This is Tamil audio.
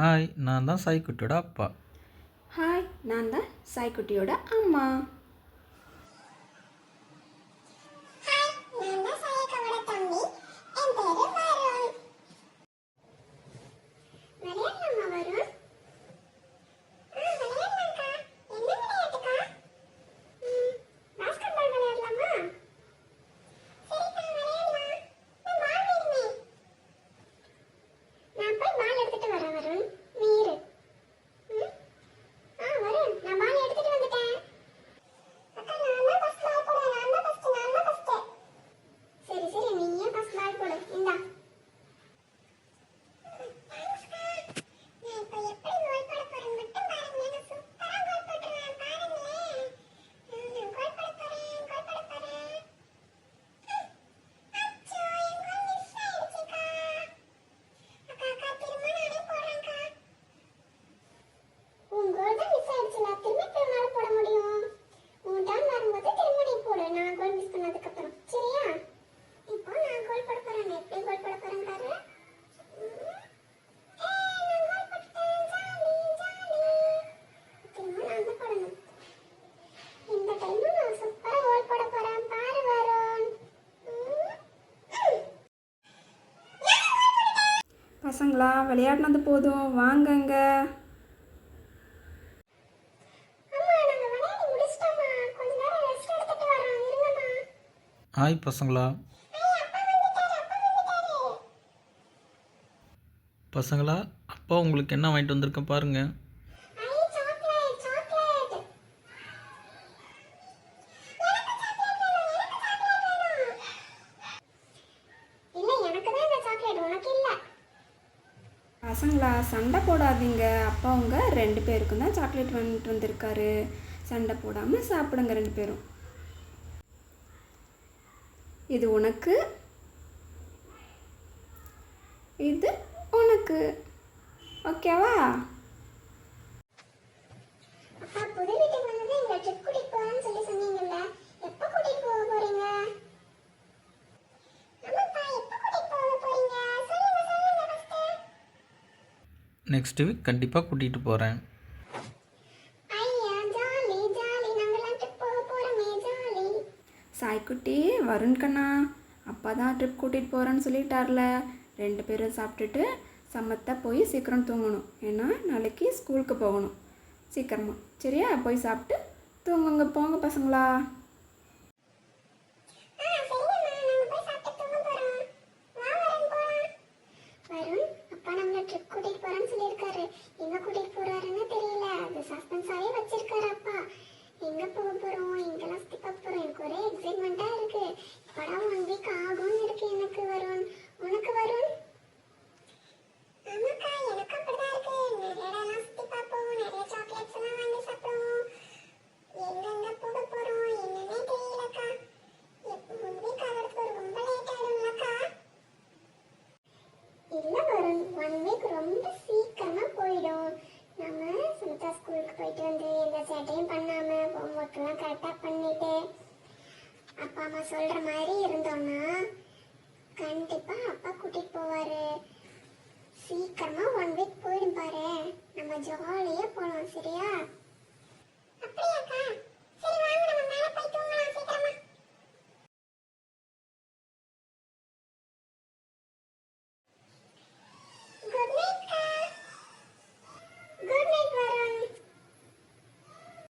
ஹாய், நான் தான் சாய்க்குட்டியோட அப்பா. ஹாய், நான் தான் சாய்க்குட்டியோட அம்மா. பசங்களா, விளையாடினது போதும், வாங்கங்க. ஹாய் பசங்களா. பசங்களா, அப்பா உங்களுக்கு என்ன வாங்கிட்டு வந்திருக்கேன் பாருங்க. பசங்களா, சண்டை போடாதீங்க. அப்பா உங்க 2 பேருக்கும் தான் சாக்லேட் வாங்கிட்டு வந்திருக்காரு. சண்டை போடாமல் சாப்பிடுங்க 2 பேரும். இது உனக்கு, இது உனக்கு. ஓகேவா? நெக்ஸ்ட் வீக் கண்டிப்பாக கூட்டிகிட்டு போகிறேன். சாய்க்குட்டி, வருண் கண்ணா, அப்பா தான் ட்ரிப் கூட்டிகிட்டு போகிறேன்னு சொல்லிட்டார்ல. 2 பேரும் சாப்பிட்டுட்டு சமத்தா போய் சீக்கிரம் தூங்கணும். ஏன்னா நாளைக்கு ஸ்கூலுக்கு போகணும் சீக்கிரமா. சரியா? போய் சாப்பிட்டு தூங்குங்க. போங்க பசங்களா. போயிட்டு வந்து எந்த சேட்டையும் பண்ணாமல் ஹோம்ஒர்க்கெல்லாம் கரெக்டாக பண்ணிவிட்டு அப்பா அம்மா சொல்கிற மாதிரி